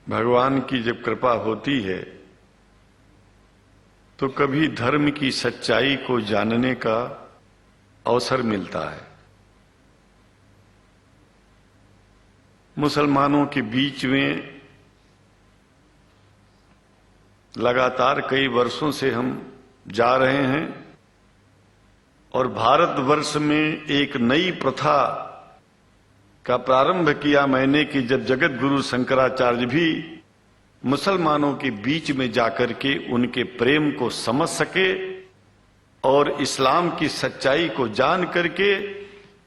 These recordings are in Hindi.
भगवान की जब कृपा होती है तो कभी धर्म की सच्चाई को जानने का अवसर मिलता है। मुसलमानों के बीच में लगातार कई वर्षों से हम जा रहे हैं और भारतवर्ष में एक नई प्रथा का प्रारंभ किया मैंने कि जब जगत गुरु शंकराचार्य भी मुसलमानों के बीच में जाकर के उनके प्रेम को समझ सके और इस्लाम की सच्चाई को जान करके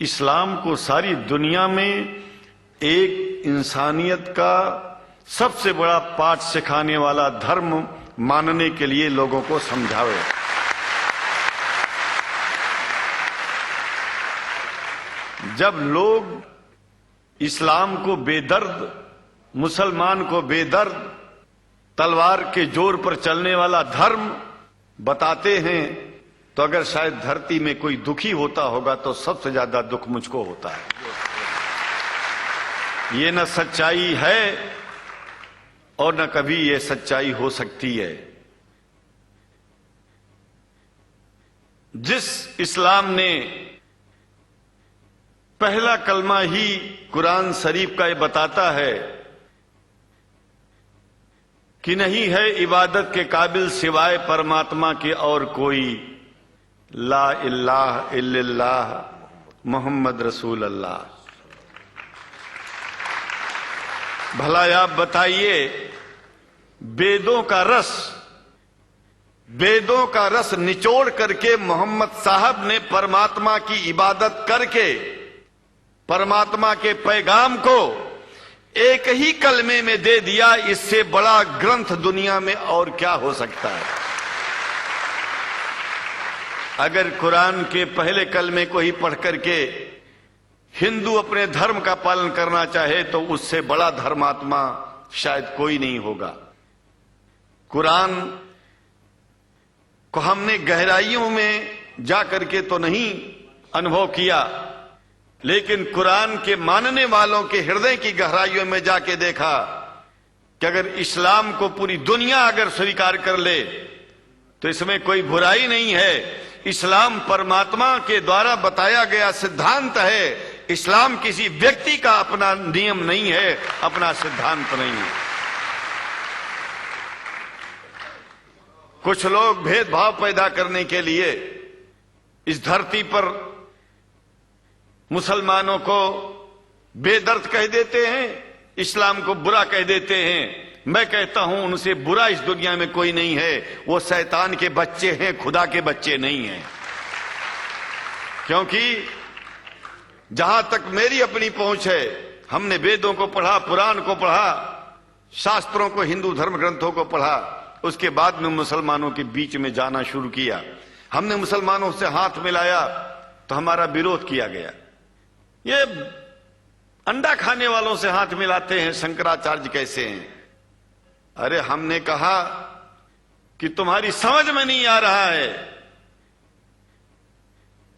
इस्लाम को सारी दुनिया में एक इंसानियत का सबसे बड़ा पाठ सिखाने वाला धर्म मानने के लिए लोगों को समझावे। जब लोग इस्लाम को बेदर्द, मुसलमान को बेदर्द, तलवार के जोर पर चलने वाला धर्म बताते हैं तो अगर शायद धरती में कोई दुखी होता होगा तो सबसे ज्यादा दुख मुझको होता है। ये न सच्चाई है और न कभी ये सच्चाई हो सकती है। जिस इस्लाम ने पहला कलमा ही कुरान शरीफ का ये बताता है कि नहीं है इबादत के काबिल सिवाय परमात्मा के और कोई, ला इलाहा इल्लल्लाह मोहम्मद रसूल अल्लाह। भला आप बताइए, वेदों का रस निचोड़ करके मोहम्मद साहब ने परमात्मा की इबादत करके परमात्मा के पैगाम को एक ही कलमे में दे दिया। इससे बड़ा ग्रंथ दुनिया में और क्या हो सकता है। अगर कुरान के पहले कलमे को ही पढ़ करके हिंदू अपने धर्म का पालन करना चाहे तो उससे बड़ा धर्मात्मा शायद कोई नहीं होगा। कुरान को हमने गहराइयों में जाकर के तो नहीं अनुभव किया, लेकिन कुरान के मानने वालों के हृदय की गहराइयों में जाके देखा कि अगर इस्लाम को पूरी दुनिया अगर स्वीकार कर ले तो इसमें कोई बुराई नहीं है। इस्लाम परमात्मा के द्वारा बताया गया सिद्धांत है। इस्लाम किसी व्यक्ति का अपना नियम नहीं है, अपना सिद्धांत नहीं है। कुछ लोग भेदभाव पैदा करने के लिए इस धरती पर मुसलमानों को बेदर्द कह देते हैं, इस्लाम को बुरा कह देते हैं। मैं कहता हूं उनसे बुरा इस दुनिया में कोई नहीं है। वो शैतान के बच्चे हैं, खुदा के बच्चे नहीं हैं। क्योंकि जहां तक मेरी अपनी पहुंच है, हमने वेदों को पढ़ा, पुराण को पढ़ा, शास्त्रों को, हिंदू धर्म ग्रंथों को पढ़ा। उसके बाद में मुसलमानों के बीच में जाना शुरू किया। हमने मुसलमानों से हाथ मिलाया तो हमारा विरोध किया गया। ये अंडा खाने वालों से हाथ मिलाते हैं, शंकराचार्य कैसे हैं। अरे हमने कहा कि तुम्हारी समझ में नहीं आ रहा है।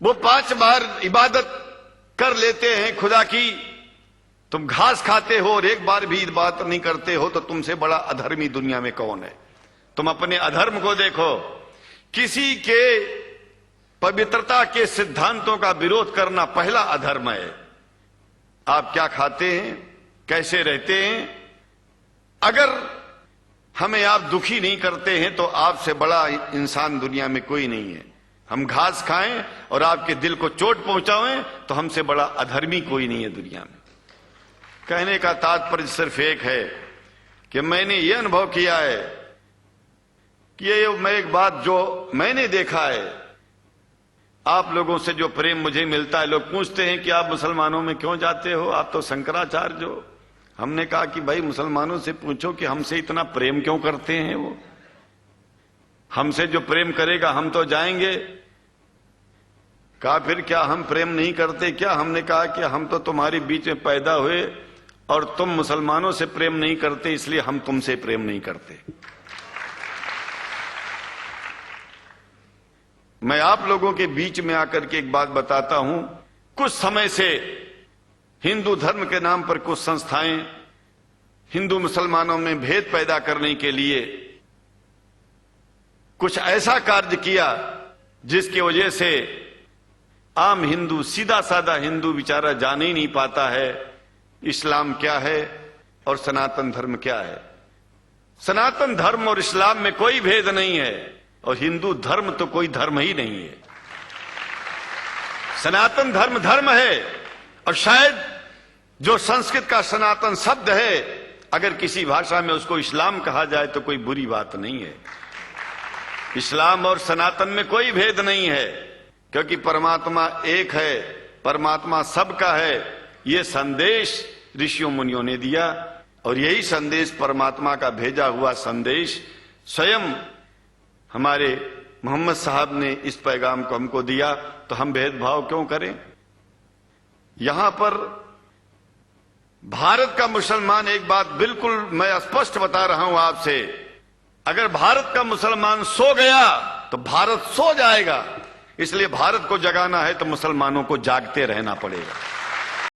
वो 5 बार इबादत कर लेते हैं खुदा की, तुम घास खाते हो और एक बार भी इबादत नहीं करते हो, तो तुमसे बड़ा अधर्मी दुनिया में कौन है। तुम अपने अधर्म को देखो। किसी के पवित्रता के सिद्धांतों का विरोध करना पहला अधर्म है। आप क्या खाते हैं, कैसे रहते हैं, अगर हमें आप दुखी नहीं करते हैं तो आपसे बड़ा इंसान दुनिया में कोई नहीं है। हम घास खाएं और आपके दिल को चोट पहुंचाएं तो हमसे बड़ा अधर्मी कोई नहीं है दुनिया में। कहने का तात्पर्य सिर्फ एक है कि मैंने ये अनुभव किया है कि ये मैं एक बात जो मैंने देखा है, आप लोगों से जो प्रेम मुझे मिलता है, लोग पूछते हैं कि आप मुसलमानों में क्यों जाते हो, आप तो शंकराचार्य हो। हमने कहा कि भाई मुसलमानों से पूछो कि हमसे इतना प्रेम क्यों करते हैं। वो हमसे जो प्रेम करेगा हम तो जाएंगे। कहा फिर क्या हम प्रेम नहीं करते क्या। हमने कहा कि हम तो तुम्हारे बीच में पैदा हुए और तुम मुसलमानों से प्रेम नहीं करते, इसलिए हम तुमसे प्रेम नहीं करते। मैं आप लोगों के बीच में आकर के एक बात बताता हूं। कुछ समय से हिंदू धर्म के नाम पर कुछ संस्थाएं हिंदू मुसलमानों में भेद पैदा करने के लिए कुछ ऐसा कार्य किया जिसकी वजह से आम हिंदू, सीधा साधा हिंदू बेचारा जान ही नहीं पाता है इस्लाम क्या है और सनातन धर्म क्या है। सनातन धर्म और इस्लाम में कोई भेद नहीं है और हिंदू धर्म तो कोई धर्म ही नहीं है। सनातन धर्म धर्म है और शायद जो संस्कृत का सनातन शब्द है, अगर किसी भाषा में उसको इस्लाम कहा जाए तो कोई बुरी बात नहीं है। इस्लाम और सनातन में कोई भेद नहीं है, क्योंकि परमात्मा एक है, परमात्मा सबका है। ये संदेश ऋषियों मुनियों ने दिया और यही संदेश परमात्मा का भेजा हुआ संदेश स्वयं हमारे मोहम्मद साहब ने इस पैगाम को हमको दिया। तो हम भेदभाव क्यों करें? यहां पर भारत का मुसलमान, एक बात बिल्कुल मैं स्पष्ट बता रहा हूं आपसे, अगर भारत का मुसलमान सो गया तो भारत सो जाएगा। इसलिए भारत को जगाना है तो मुसलमानों को जागते रहना पड़ेगा।